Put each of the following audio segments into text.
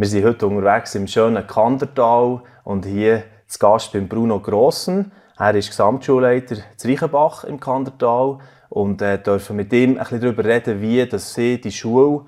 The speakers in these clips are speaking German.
Wir sind heute unterwegs im schönen Kandertal und hier zu Gast beim Bruno Grossen. Er ist Gesamtschulleiter zu Reichenbach im Kandertal und dürfen mit ihm ein bisschen darüber reden, wie sie die Schule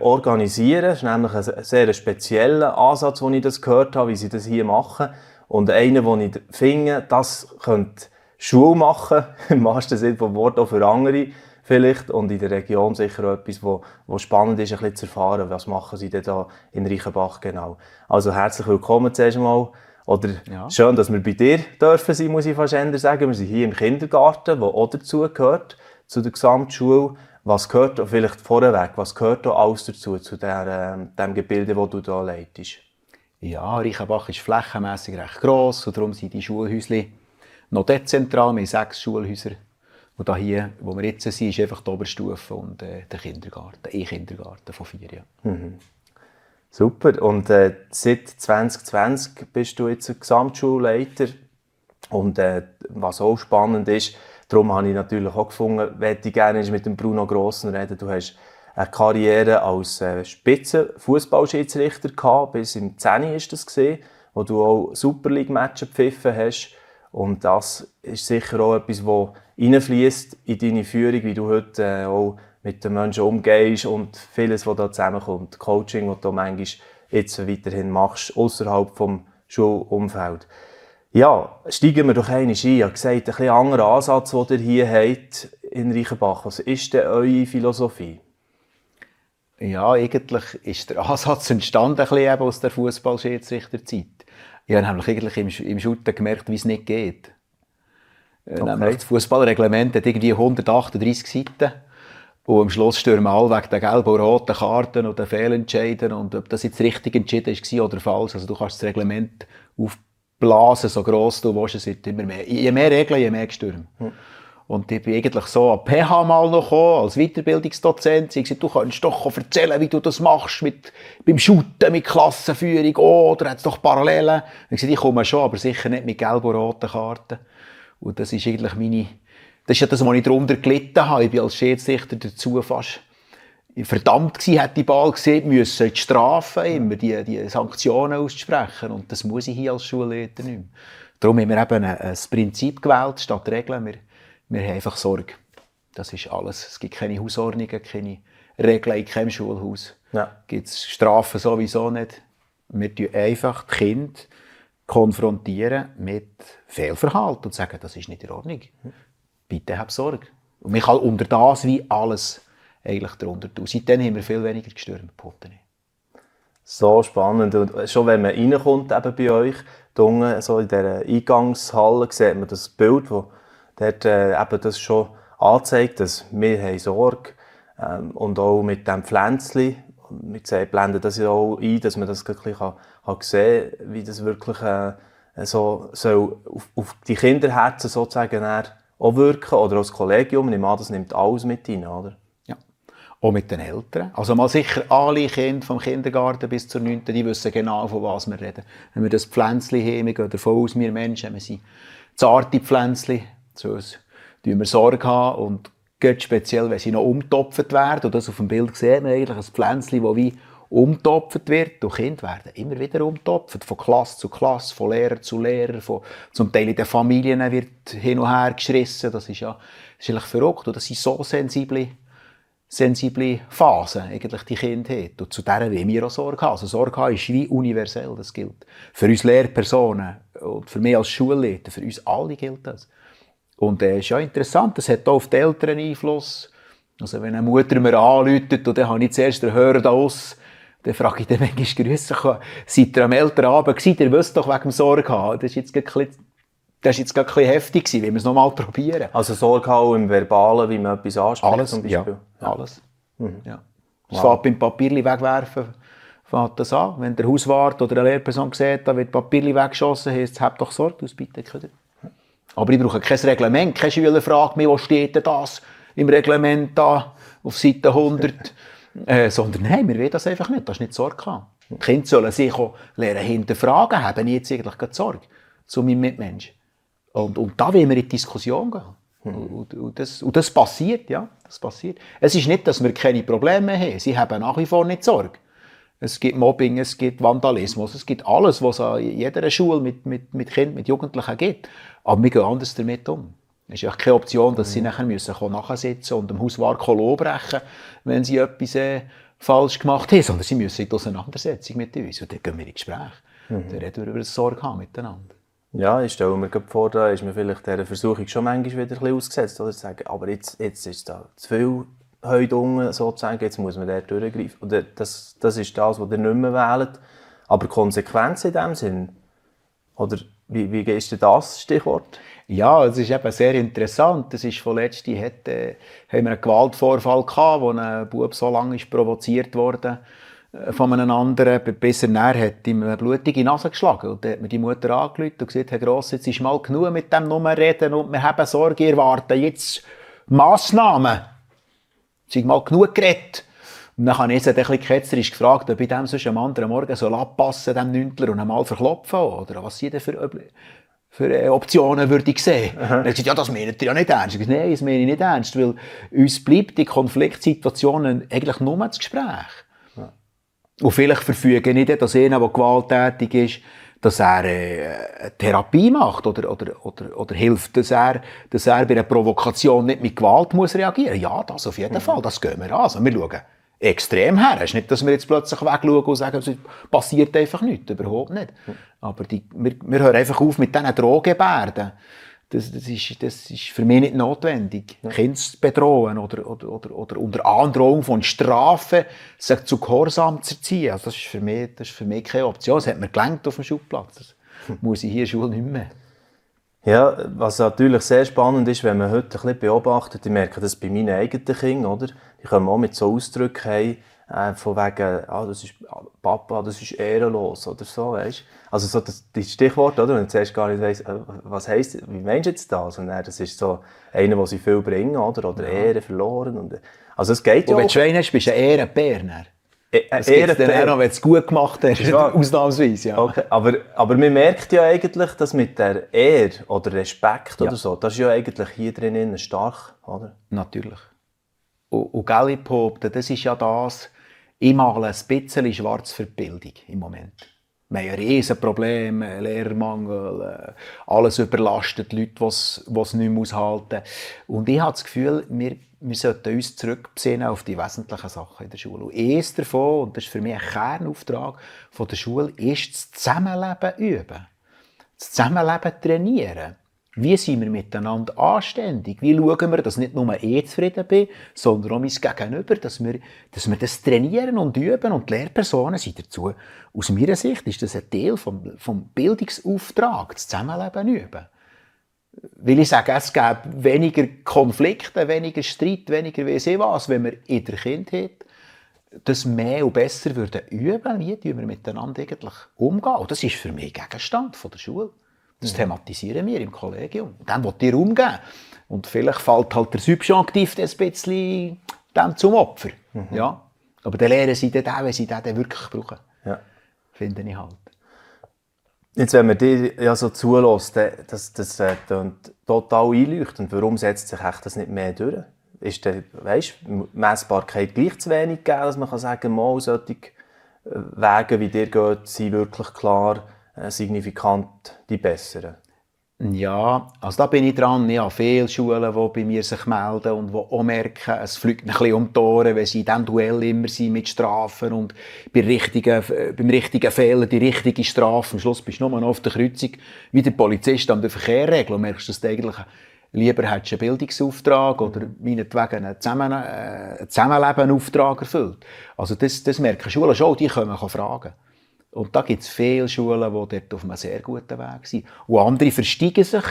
organisieren. Das ist nämlich ein sehr spezieller Ansatz, den ich das gehört habe, wie sie das hier machen. Und einer, den ich finde, das könnte Schule machen, im wahrsten Sinne des Wortes, auch für andere vielleicht. Und in der Region sicher auch etwas, was spannend ist, ein bisschen zu erfahren, was machen sie denn da in Reichenbach genau. Also herzlich willkommen zuerst einmal. Oder schön, dass wir bei dir dürfen sein, muss ich fast sagen. Wir sind hier im Kindergarten, der auch dazu gehört, zu der Gesamtschule. Was gehört, vielleicht vorweg, was gehört da alles dazu, zu dem Gebilde, das du da leitest? Ja, Reichenbach ist flächenmässig recht gross und darum sind die Schulhäuschen noch dezentral. Wir haben 6 Schulhäuser. Und da hier, wo wir jetzt sind, ist einfach die Oberstufe und der Kindergarten, E-Kindergarten von 4 Jahren. Mhm. Super. Und seit 2020 bist du jetzt Gesamtschulleiter. Und was auch spannend ist, darum habe ich natürlich auch gefunden, möchte ich gerne mit dem Bruno Grossen reden. Du hast eine Karriere als Spitzenfußballschiedsrichter gehabt, bis im 10. ist das gesehen, wo du auch Super League Matches gepfiffen hast. Und das ist sicher auch etwas, das reinfließt in deine Führung, wie du heute auch mit den Menschen umgehst und vieles, was da zusammenkommt. Coaching, das du manchmal jetzt weiterhin machst, außerhalb vom Schulumfeld. Ja, steigen wir doch einmal ein. Ich habe gesagt, ein bisschen anderer Ansatz, den ihr hier habt in Reichenbach. Was ist denn eure Philosophie? Ja, eigentlich ist der Ansatz entstanden ein bisschen eben aus der Fußballschiedsrichterzeit. Ich habe nämlich eigentlich im Shooten gemerkt, wie es nicht geht. Okay. Nämlich das Fußballreglement hat irgendwie 138 Seiten. Und am Schluss stürmen alle wegen der gelben und roten Karten und den Fehlentscheiden. Und ob das jetzt richtig entschieden war oder falsch. Also du kannst das Reglement aufblasen, so gross du willst. Es wird immer mehr. Je mehr Regeln, je mehr gestürmt. Und ich bin eigentlich so an PH mal noch gekommen, als Weiterbildungsdozent. Sie haben gesagt, du kannst doch erzählen, wie du das machst beim Shooten, mit Klassenführung. Oh, da hat es doch Parallelen. Ich gesagt, ich komme schon, aber sicher nicht mit gelben und roten Karten. Und das ist eigentlich das ist ja das, was ich darunter gelitten habe. Ich bin als Schiedsrichter dazu fast verdammt gewesen, hätte die Ball gesehen, müssen die Strafen, immer die Sanktionen auszusprechen. Und das muss ich hier als Schulleiter nicht mehr. Darum haben wir eben ein Prinzip gewählt, statt Regeln. Wir haben einfach Sorge. Das ist alles. Es gibt keine Hausordnungen, keine Regeln in keinem Schulhaus. Ja. Gibt es Strafen sowieso nicht. Wir tun einfach die Kinder konfrontieren mit Fehlverhalten und sagen, das ist nicht in Ordnung. Bitte hab Sorge. Und man kann unter das wie alles eigentlich darunter tun. Seitdem haben wir viel weniger gestürmt. So spannend. Und schon wenn man reinkommt eben bei euch, unten, so in dieser Eingangshalle, sieht man das Bild, wo dort eben das schon anzeigt, dass wir haben Sorge und auch mit dem Pflänzchen. Wir blenden das ja auch ein, dass man das wirklich sehen kann, wie das wirklich so soll auf die Kinderherzen sozusagen auch wirken oder auch das Kollegium. Ich meine, das nimmt alles mit rein, oder? Ja, auch mit den Eltern. Also mal sicher alle Kinder vom Kindergarten bis zur 9. Die wissen genau, von was wir reden. Wenn wir das Pflänzchen haben, wir gehen davon aus, wir Menschen, wir sind zarte Pflänzchen. So tun wir Sorge haben und geht speziell, wenn sie noch umtopft werden. Und das auf dem Bild sieht man eigentlich ein Pflänzchen, das wie umtopft wird. Und Kinder werden immer wieder umtopft, von Klasse zu Klasse, von Lehrer zu Lehrer, zum Teil in den Familien wird hin und her geschrissen. Das ist eigentlich verrückt. Und das sind so sensible Phasen, eigentlich die Kinder haben. Und zu denen wollen wir auch Sorge haben. Also Sorge haben ist wie universell, das gilt. Für uns Lehrpersonen und für mich als Schulleiter, für uns alle gilt das. Und es ist ja interessant, das hat auch auf die Eltern Einfluss. Also wenn eine Mutter mir anruft und dann habe ich zuerst den Hörer da aus, dann frage ich dann manchmal, grüße, seid ihr am Elternabend gewesen? Ihr wisst doch wegen dem Sorge haben. Das ist jetzt gerade ein bisschen heftig gewesen, wenn wir es noch mal probieren. Also Sorge haben im Verbalen, wie man etwas anspricht alles, zum Beispiel? Ja, alles. Mhm. Ja. Es fängt beim Papierli wegwerfen, fängt das an. Wenn der Hauswart oder eine Lehrperson sieht, da wird Papierli weggeschossen, heisst es, habt doch Sorge, aus bitte. Aber ich brauche kein Reglement. Kein Schüler fragt mich, wo steht denn das im Reglement da auf Seite 100. Sondern nein, wir wollen das einfach nicht. Das ist nicht Sorge haben. Die Kinder sollen sich auch lernen hinterfragen. Haben ich jetzt eigentlich keine Sorge zu meinem Mitmenschen? Und da wollen wir in die Diskussion gehen. Und das passiert, ja. Das passiert. Es ist nicht, dass wir keine Probleme haben. Sie haben nach wie vor nicht Sorge. es gibt Mobbing, es gibt Vandalismus, es gibt alles, was es an jeder Schule mit Kindern, mit Jugendlichen gibt. Aber wir gehen anders damit um. Es ist ja keine Option, dass sie nachher nachsitzen und dem Hauswart Lob brechen, wenn sie etwas falsch gemacht haben, sondern sie müssen in die Auseinandersetzung mit uns. Und dann gehen wir in Gespräch. Dann reden wir über das Sorge haben miteinander. Ja, ich stelle mir gerade vor, da ist man vielleicht dieser Versuchung schon manchmal wieder ein bisschen ausgesetzt, oder? Zu sagen, aber jetzt ist da zu viel heute unten, sozusagen, jetzt muss man dort durchgreifen. Und das ist das, was ihr nicht mehr wählt. Aber Konsequenzen in dem Sinn? Oder wie ist denn das Stichwort? Ja, es ist eben sehr interessant. Es ist vorletzt, haben wir einen Gewaltvorfall gehabt, wo ein Bub so lange ist provoziert wurde von einem anderen, bis er nachher hat ihm eine blutige Nase geschlagen. Und dann hat mir die Mutter angerufen und gesagt, Herr Gross, jetzt ist mal genug mit dem nur reden und wir haben Sorge, ihr warten jetzt Massnahmen. Es ist mal genug geredet. Und dann habe ich jetzt ein bisschen ketzerisch gefragt, ob ich dem sonst am anderen Morgen abpassen soll, dem Nüntler, und einmal verklopfen, oder was sie denn für Optionen würde ich sehen. Und er hat gesagt, ja, das meint ihr ja nicht ernst. Ich habe gesagt, nein, das meine ich nicht ernst, weil uns bleibt in Konfliktsituationen eigentlich nur das Gespräch. Ja. Und vielleicht verfüge ich nicht, dass einer, der gewalttätig ist, dass er eine Therapie macht oder hilft, dass er bei einer Provokation nicht mit Gewalt muss reagieren muss. Ja, das auf jeden Fall, das gehen wir an. Also wir schauen extrem her. Es ist nicht, dass wir jetzt plötzlich wegschauen und sagen, es passiert einfach nichts, überhaupt nicht. Aber wir hören einfach auf mit diesen Drohgebärden. Das ist für mich nicht notwendig. Ja. Kinder zu bedrohen oder unter Androhung von Strafen sich zu Gehorsam zu erziehen. Also das ist für mich keine Option. Das hat mir gelangt auf dem Schulplatz. Das muss ich hier in der Schule nicht mehr. Ja, was natürlich sehr spannend ist, wenn man heute ein bisschen beobachtet, ich merke das bei meinen eigenen Kindern, oder? Die kommen auch mit so Ausdrücken von wegen, das ist Papa, das ist ehrenlos oder so, weißt? Also so das Stichwort, oder? Und du zuerst gar nicht weiss, was heisst, wie meinst du jetzt das? Und dann, das ist so einer, der sie viel bringen, oder Ehre verloren. Und, also es geht ja. Und wenn du Schwein hast, bist du ein Ehrenbär. Das gibt's dann auch noch, wenn du es gut gemacht hast, ja. Ausnahmsweise. Ja. Okay. Aber man merkt ja eigentlich, dass mit der Ehre oder Respekt oder so, das ist ja eigentlich hier drinnen stark, oder? Natürlich. Und gell, ich behaupte, das ist ja das, ich male ein bisschen schwarz für die Bildung im Moment. Wir haben ein Riesenproblem, Lehrermangel, alles überlastet, Leute, die es nicht mehr aushalten. Und ich habe das Gefühl, wir sollten uns zurückbesinnen auf die wesentlichen Sachen in der Schule. Und eines davon, und das ist für mich ein Kernauftrag von der Schule, ist das Zusammenleben üben. Das Zusammenleben trainieren. Wie sind wir miteinander anständig? Wie schauen wir, dass nicht nur ich zufrieden bin, sondern auch mein Gegenüber, dass wir das trainieren und üben und die Lehrpersonen sind dazu. Aus meiner Sicht ist das ein Teil vom Bildungsauftrag, das Zusammenleben üben. Weil ich sage, es gäbe weniger Konflikte, weniger Streit, weniger weiss ich was, wenn wir in der Kindheit das mehr und besser würden üben, wie wir miteinander eigentlich umgehen. Und das ist für mich Gegenstand von der Schule. Das thematisieren wir im Kollegium. Dem will ihr umgehen. Und vielleicht fällt halt der Subjunktiv ein bisschen dem zum Opfer. Ja? Aber dann lernen sie den, wenn sie den wirklich brauchen. Ja. Finde ich halt. Jetzt, wenn man dir ja so zulässt, das klingt total einleuchtend. Warum setzt sich das nicht mehr durch? Ist der, Messbarkeit gleich zu wenig gegeben, dass man kann sagen, mal solche Wege, wie dir geht, sind wirklich klar signifikant die besseren? Ja, also da bin ich dran. Ich habe viele Schulen, die bei mir sich melden und die auch merken, es fliegt ein bisschen um die Ohren, wenn sie in diesem Duell immer sind mit Strafen und beim richtigen Fehler die richtige Strafe. Am Schluss bist du nur noch auf der Kreuzung wie der Polizist an der Verkehrsregel und merkst, dass du eigentlich lieber hättest einen Bildungsauftrag oder meinetwegen einen Zusammenlebenauftrag erfüllt. Also das merken Schulen schon, die können fragen. Und da gibt es viele Schulen, die dort auf einem sehr guten Weg sind. Und andere versteigen sich.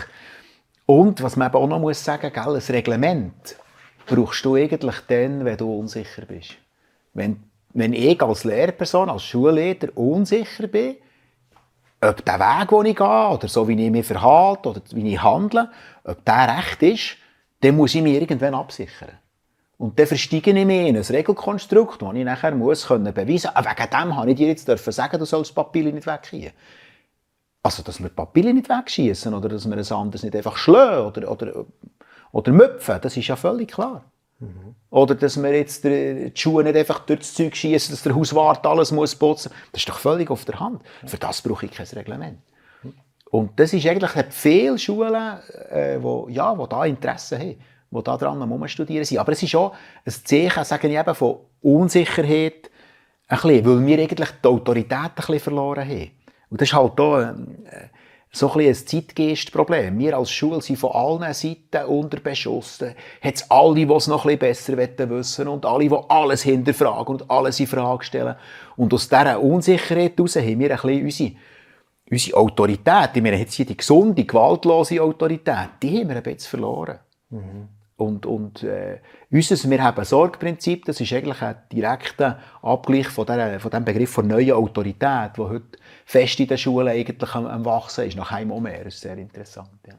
Und, was man eben auch noch muss sagen, ein Reglement brauchst du eigentlich dann, wenn du unsicher bist. Wenn ich als Lehrperson, als Schulleiter unsicher bin, ob der Weg, den ich gehe, oder so wie ich mich verhalte, oder wie ich handle, ob der recht ist, dann muss ich mich irgendwann absichern. Und dann versteige ich mich in ein Regelkonstrukt, das ich nachher beweisen muss. Wegen dem habe ich dir jetzt sagen, du sollst das Papierchen nicht wegschießen. Also, dass wir die Papierchen nicht wegschießen oder dass wir es anders nicht einfach schlagen oder müpfen, das ist ja völlig klar. Oder dass wir jetzt die Schuhe nicht einfach durch das Zeug schießen, dass der Hauswart alles muss putzen. Das ist doch völlig auf der Hand. Für das brauche ich kein Reglement. Und das ist eigentlich, hat viele Schulen, die da Interesse haben, die da dran studieren sind. Aber es ist auch ein Zeichen, sage ich eben, von Unsicherheit, ein bisschen, weil wir eigentlich die Autorität ein bisschen verloren haben. Und das ist halt auch so ein Zeitgeist-Problem. Wir als Schule sind von allen Seiten unter Beschuss. Da hat es alle, die es noch ein bisschen besser wissen und alle, die alles hinterfragen und alles in Frage stellen. Und aus dieser Unsicherheit heraus haben wir ein bisschen unsere Autorität, ich meine, jetzt hier die gesunde, gewaltlose Autorität, die haben wir ein bisschen verloren. Wir haben ein Sorgprinzip, das ist eigentlich ein direkter Abgleich von dem Begriff von neuer Autorität, der heute fest in den Schulen eigentlich am Wachsen ist, nach einem mehr. Das ist sehr interessant. Ja.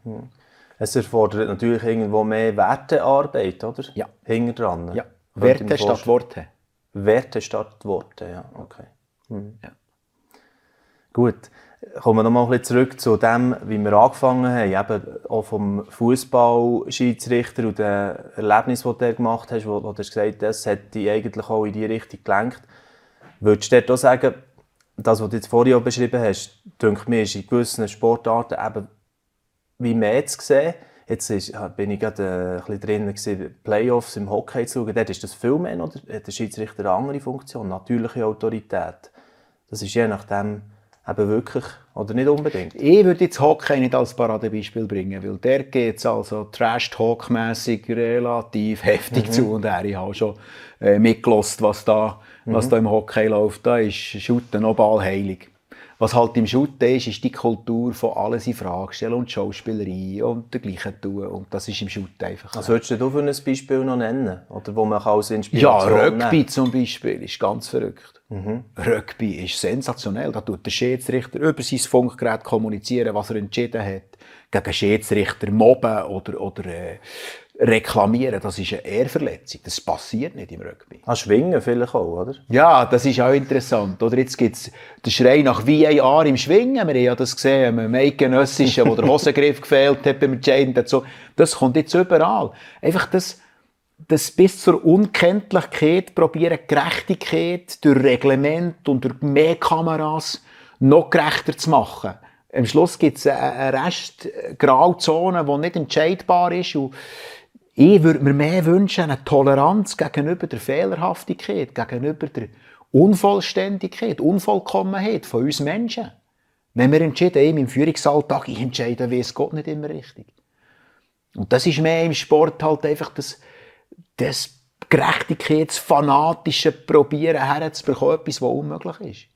Es erfordert natürlich irgendwo mehr Wertearbeit, oder? Ja. Hinten dran. Ja. Werte statt Worte. Werte statt Worte, ja. Okay. Ja. Gut. Kommen wir noch mal ein bisschen zurück zu dem, wie wir angefangen haben, eben auch vom Fußball-Schiedsrichter und dem Erlebnis, das du gemacht hast, wo du hast gesagt, das hat dich eigentlich auch in die Richtung gelenkt. Würdest du dir auch sagen, das, was du jetzt vorhin auch beschrieben hast, denke mir, ist in gewissen Sportarten eben wie mehr zu sehen. Jetzt bin ich gerade ein bisschen drin, Playoffs im Hockey zu schauen. Dort ist das viel mehr, oder hat der Schiedsrichter eine andere Funktion, natürliche Autorität. Das ist je nachdem eben wirklich oder nicht unbedingt. Ich würde jetzt Hockey nicht als Paradebeispiel bringen, weil der geht es also Trash-Talk-mässig relativ heftig zu und ich habe schon mitgehört, was da im Hockey läuft. Da ist Shooten noch ballheilig. Was halt im Shooten ist die Kultur von alles in Frage stellen und Schauspielerei und dergleichen tun. Und das ist im Shooten einfach. Also würdest du für ein Beispiel noch nennen? Oder wo man als Inspiration Rugby nehmen? Zum Beispiel ist ganz verrückt. Rugby ist sensationell. Da tut der Schiedsrichter über sein Funkgerät kommunizieren, was er entschieden hat. Gegen Schiedsrichter mobben oder reklamieren. Das ist eine Ehrverletzung. Das passiert nicht im Rugby. Schwingen vielleicht auch, oder? Ja, das ist auch interessant. Oder jetzt gibt es den Schrei nach VAR im Schwingen. Wir haben ja das gesehen, im Eidgenössischen, wo der Hosengriff gefehlt hat beim Entscheidenden. Das kommt jetzt überall. Einfach das bis zur Unkenntlichkeit probieren, Gerechtigkeit durch Reglement und durch mehr Kameras noch gerechter zu machen. Am Schluss gibt es eine Rest Grauzone, die nicht entscheidbar ist. Und ich würde mir mehr wünschen, eine Toleranz gegenüber der Fehlerhaftigkeit, gegenüber der Unvollständigkeit, Unvollkommenheit von uns Menschen. Wenn wir entscheiden, im Führungsalltag, ich entscheide, weiss Gott nicht immer richtig. Und das ist mehr im Sport halt einfach das gerechtigkeitsfanatische Probieren herzubekommen, etwas, was unmöglich ist.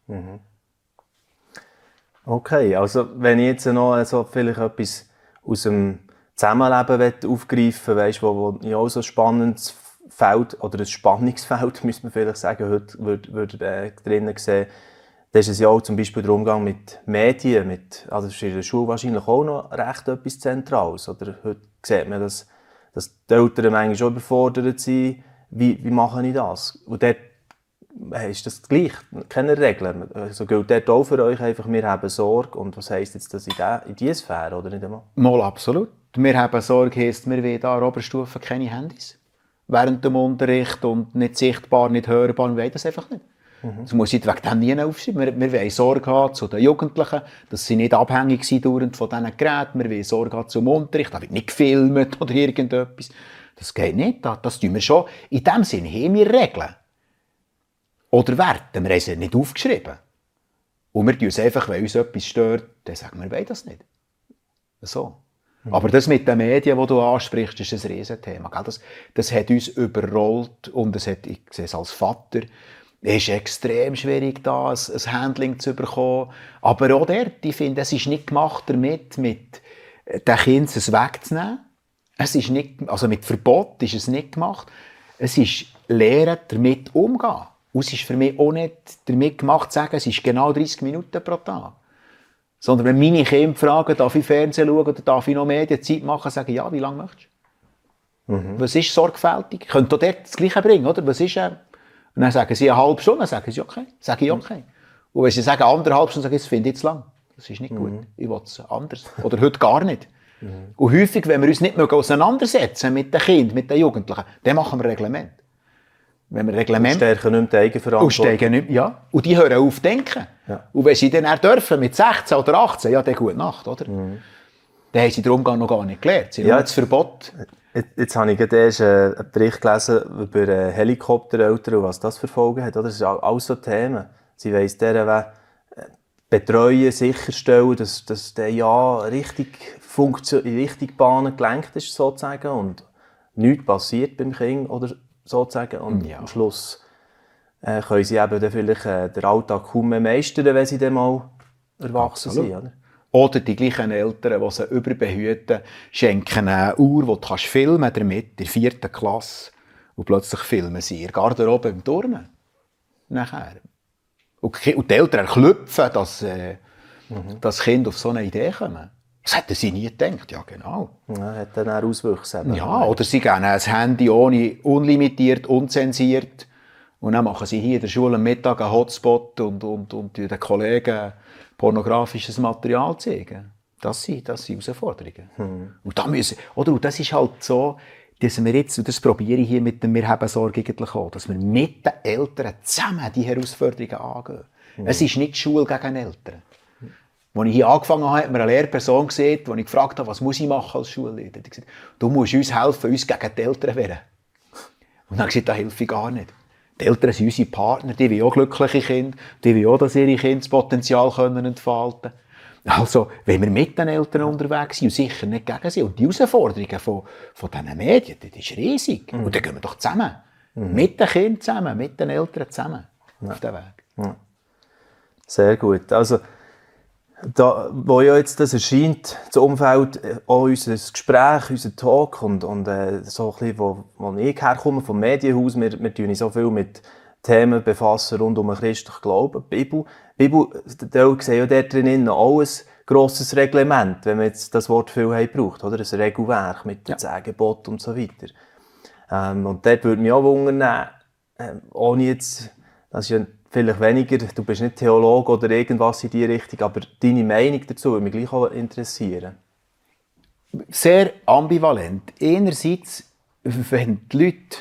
Okay, also wenn ich jetzt noch vielleicht etwas aus dem Zusammenleben aufgreifen will, wo ich auch so ein spannendes Feld oder ein Spannungsfeld, müsste man vielleicht sagen, heute würde drinnen sehen, da ist es ja auch zum Beispiel der Umgang mit Medien, also das ist in der Schule wahrscheinlich auch noch recht etwas Zentrales. Oder heute sieht man, dass die Eltern manchmal schon überfordert sind. Wie mache ich das? Und dort ist das gleich, keine Regeln. Also gilt dort auch für euch einfach, wir haben Sorge. Und was heisst jetzt das in diese Sphäre, oder nicht einmal? Mal absolut. Wir haben Sorge, heisst, wir wollen an der Oberstufe keine Handys. Während dem Unterricht und nicht sichtbar, nicht hörbar, wir wollen das einfach nicht. Das muss ich wegen dem nie aufschreiben. Wir wollen Sorge haben zu den Jugendlichen, dass sie nicht abhängig sind von diesen Geräten. Wir wollen Sorge haben zum Unterricht, da wird nicht gefilmt oder irgendetwas. Das geht nicht, das tun wir schon. In dem Sinne haben wir Regeln. Oder Werte, wir haben sie nicht aufgeschrieben. Und wir tun es einfach, wenn uns etwas stört, dann sagen wir wollen das nicht. So. Aber das mit den Medien, die du ansprichst, ist ein Riesenthema. Das hat uns überrollt und ich sehe es als Vater, es ist extrem schwierig, da ein Handling zu bekommen. Aber auch dort, ich finde, es ist nicht gemacht damit, mit den Kindern es wegzunehmen. Es ist nicht, also mit Verbot ist es nicht gemacht. Es ist Lehren, damit umzugehen. Und es ist für mich auch nicht damit gemacht, zu sagen, es ist genau 30 Minuten pro Tag. Sondern wenn meine Kinder fragen, darf ich Fernsehen schauen oder darf ich noch Medienzeit machen, sagen ja, wie lange möchtest du? Was ist sorgfältig? Könnt ihr dort das Gleiche bringen, oder? Was ist Und dann sagen sie eine halbe Stunde, dann sagen sie okay. Sage ich okay. Und wenn sie sagen 1,5 Stunden, sage ich, das finde ich zu lang. Das ist nicht gut. Ich will es anders. Oder heute gar nicht. Und häufig, wenn wir uns nicht auseinandersetzen mit den Kindern, mit den Jugendlichen, dann machen wir Reglement. Wenn wir Reglement... Und stärken nicht mehr die Eigenverantwortung. Ja. Und die hören auf zu denken. Ja. Und wenn sie dann auch dürfen, mit 16 oder 18, ja, dann gute Nacht, oder? Dann haben sie den Umgang noch gar nicht gelernt. Sie haben das Verbot. Jetzt habe ich gerade erst einen Bericht gelesen über Helikoptereltern und was das für Folgen hat. Das sind alles so Themen. Sie weiss deren betreuen, sicherstellen, dass der ja richtig in richtige Bahnen gelenkt ist, sozusagen, und nichts passiert beim Kind, oder sozusagen. Und am Schluss können sie eben dann vielleicht den Alltag kaum mehr meistern, wenn sie dann mal erwachsen sind. Oder? Oder die gleichen Eltern, die sie überbehüten, schenken eine Uhr, die du filmen damit, in der 4. Klasse. Und plötzlich filmen sie in der Garderobe im Turnen. Nachher. Und die Eltern klopfen, dass das Kind auf so eine Idee kommen. Das hätten sie nie gedacht. Ja, genau. Ja, hat dann auch Auswüchse. Ja, oder sie geben ein Handy ohne unlimitiert, unzensiert. Und dann machen sie hier in der Schule am Mittag einen Hotspot und den Kollegen pornografisches Material zeigen. Das sind Herausforderungen. Und das ist halt so, dass wir jetzt, und das probiere ich hier mit dem «Wir haben Sorge» eigentlich auch, dass wir mit den Eltern zusammen die Herausforderungen angehen. Es ist nicht die Schule gegen Eltern. Als ich hier angefangen habe, hat mir eine Lehrperson gesehen, die ich gefragt habe, was muss ich machen als Schulleiter? Die gesagt, du musst uns helfen, uns gegen die Eltern wehren. Und dann habe ich gesagt, das hilft ich gar nicht. Die Eltern sind unsere Partner, die wollen auch glückliche Kinder, die wollen auch, dass ihre Kinder das Potenzial entfalten können. Also, wenn wir mit den Eltern unterwegs sind und sicher nicht gegen sie, und die Herausforderungen von diesen Medien, das ist riesig. Und dann gehen wir doch zusammen. Mit den Kindern zusammen, mit den Eltern zusammen auf den Weg. Ja. Sehr gut. Also, da, wo ja jetzt das erscheint, das Umfeld, auch unser Gespräch, unser Talk und so ein bisschen, wo ich herkomme, vom Medienhaus, wir tun uns so viel mit Themen befassen rund um den christlichen Glauben, die Bibel. Die Bibel, da sehen ja dort drin auch ein grosses Reglement, wenn man jetzt das Wort viel braucht, oder? Ein Regelwerk mit den 10 Geboten und so weiter. Und dort würde mich auch wundern, ohne jetzt, das ist ja vielleicht weniger, du bist nicht Theologe oder irgendwas in diese Richtung, aber deine Meinung dazu würde mich gleich auch interessieren. Sehr ambivalent. Einerseits, wenn die Leute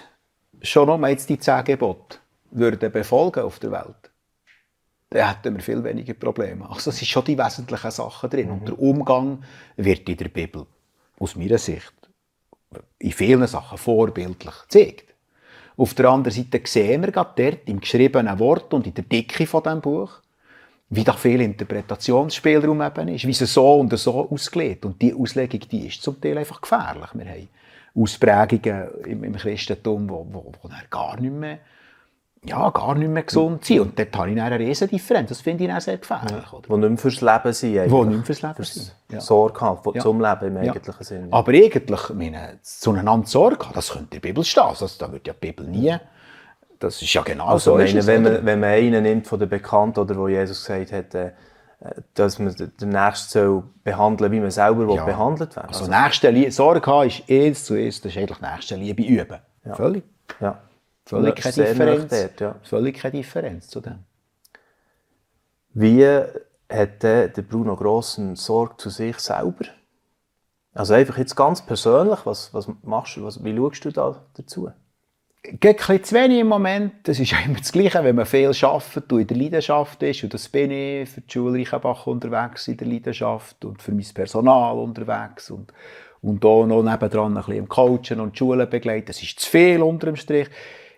schon noch jetzt die 10 Gebote würden befolgen auf der Welt, dann hätten wir viel weniger Probleme. Also es sind schon die wesentlichen Sachen drin. Und der Umgang wird in der Bibel, aus meiner Sicht, in vielen Sachen vorbildlich gezeigt. Auf der anderen Seite sehen wir gerade dort im geschriebenen Wort und in der Dicke von diesem Buch, wie da viel Interpretationsspielraum eben ist, wie es so und so ausgelegt. Und die Auslegung, die ist zum Teil einfach gefährlich. Wir haben Ausprägungen im Christentum, die gar nicht mehr gesund sind. Und dort habe ich eine riesen Differenz. Das finde ich auch sehr gefährlich. Ja, die nicht mehr fürs Leben sind. Die nicht mehr fürs Leben sind. Ja. Sorge haben zum Leben im eigentlichen Sinne. Aber eigentlich, zueinander Sorge haben, das könnte in der Bibel stehen. Also, da wird ja die Bibel nie. Das ist ja genau also, so. Wenn man einen nimmt von den Bekannten, oder wo Jesus gesagt hat, dass man den Nächsten behandeln soll, wie man selber behandelt wird. Also Sorge haben ist eins zu eins, das ist eigentlich Nächstenliebe üben. Ja. Völlig. Ja. Völlig keine Differenz. Dort, ja. Völlig keine Differenz zu dem. Wie hat der Bruno Gross eine Sorge zu sich selber? Also einfach jetzt ganz persönlich, was machst du, wie schaust du da dazu? Geht ein bisschen zu wenig im Moment. Das ist ja immer das Gleiche, wenn man viel arbeitet und in der Leidenschaft ist. Und das bin ich für die Schule Reichenbach unterwegs in der Leidenschaft und für mein Personal unterwegs. Und auch noch nebendran ein bisschen im Coachen und die Schulen begleiten. Das ist zu viel unter dem Strich.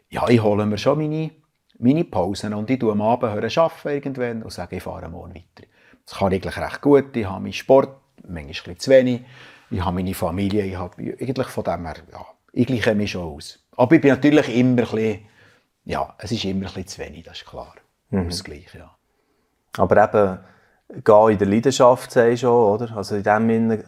Ja, ich hole mir schon meine Pausen und ich höre am Abend arbeiten irgendwann und sage, ich fahre morgen weiter. Das kann ich eigentlich recht gut. Ich habe meinen Sport, manchmal ein bisschen zu wenig. Ich habe meine Familie, ich habe eigentlich von dem her, ja, ich gleiche mich schon aus. Aber ich bin natürlich immer ein bisschen, ja, es ist immer ein bisschen zu wenig, das ist klar. Ausgleich, ja. Aber eben, gehen in der Leidenschaft, sagst du schon, oder? Also in dem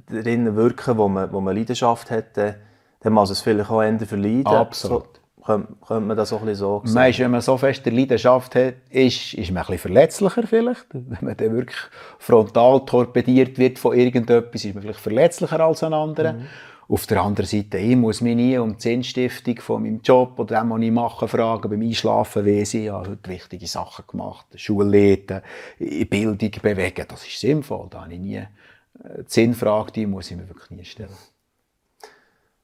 drinnen wirken, wo man Leidenschaft hat, dann muss es vielleicht auch eher verleiden. Absolut. So, könnte man das auch ein bisschen so sehen? Meist, wenn man so fest der Leidenschaft hat, ist man ein bisschen verletzlicher vielleicht. Wenn man dann wirklich frontal torpediert wird von irgendetwas, ist man vielleicht verletzlicher als ein anderer. Auf der anderen Seite, ich muss mich nie um die Sinnstiftung von meinem Job oder dem, was ich mache, fragen. Beim Einschlafen weiss ich, ich habe heute wichtige Sachen gemacht. Schule leiten, Bildung bewegen, das ist sinnvoll. Da habe ich nie Die Sinnfrage, die muss ich mir wirklich nie stellen.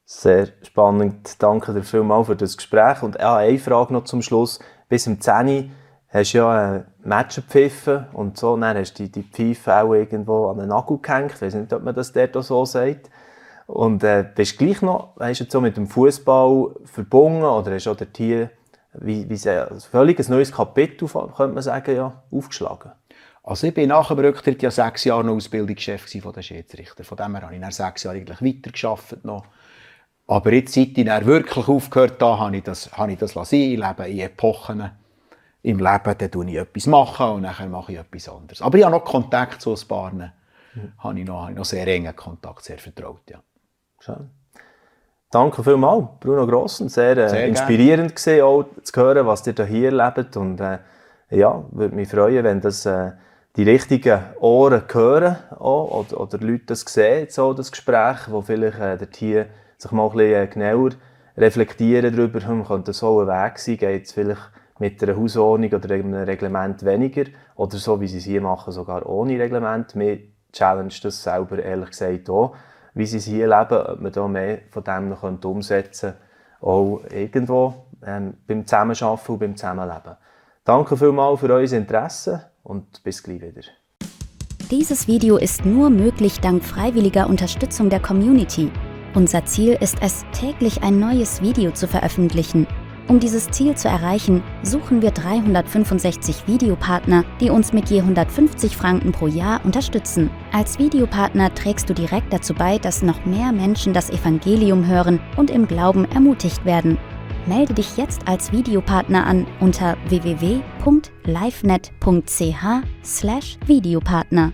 Sehr spannend. Danke dir vielmals für das Gespräch. Und eine Frage noch zum Schluss. Bis um 10 Uhr hast du ja ein Match gepfiffen und so. Dann hast du die Pfeife auch irgendwo an den Nagel gehängt. Ich weiß nicht, ob man das dort auch so sagt. Und bist du gleich noch so mit dem Fußball verbunden oder hast du auch dort hier ein völlig neues Kapitel, könnte man sagen, ja, aufgeschlagen? Also ich bin nach dem Rücktritt ja 6 Jahre noch Ausbildungschef von den Schiedsrichter. Von dem her habe ich dann 6 Jahre eigentlich weitergearbeitet noch. Aber jetzt, seit ich dann wirklich aufgehört habe ich das sein. Ich lebe in Epochen im Leben, dann mache ich etwas und dann mache ich etwas anderes. Aber ich habe noch Kontakt zu ein paar. Habe ich noch sehr engen Kontakt, sehr vertraut. Ja. Schön. Danke vielmals, Bruno Grossen. Sehr inspirierend gewesen, auch zu hören, was ihr hier erlebt. Und ja, würde mich freuen, wenn das die richtigen Ohren hören auch, oder Leute das sehen, so das Gespräch, wo vielleicht dort hier sich mal ein bisschen genauer reflektieren darüber, könnte so ein Weg sein, geht es vielleicht mit einer Hausordnung oder einem Reglement weniger oder so, wie sie es hier machen, sogar ohne Reglement. Mir challenge das selber ehrlich gesagt auch, wie sie es hier leben, ob man da mehr von dem noch umsetzen könnte, auch irgendwo beim Zusammenarbeiten und beim Zusammenleben. Danke vielmals für euer Interesse und bis gleich wieder. Dieses Video ist nur möglich dank freiwilliger Unterstützung der Community. Unser Ziel ist es, täglich ein neues Video zu veröffentlichen. Um dieses Ziel zu erreichen, suchen wir 365 Videopartner, die uns mit je 150 Franken pro Jahr unterstützen. Als Videopartner trägst du direkt dazu bei, dass noch mehr Menschen das Evangelium hören und im Glauben ermutigt werden. Melde dich jetzt als Videopartner an unter www.livenet.ch/Videopartner.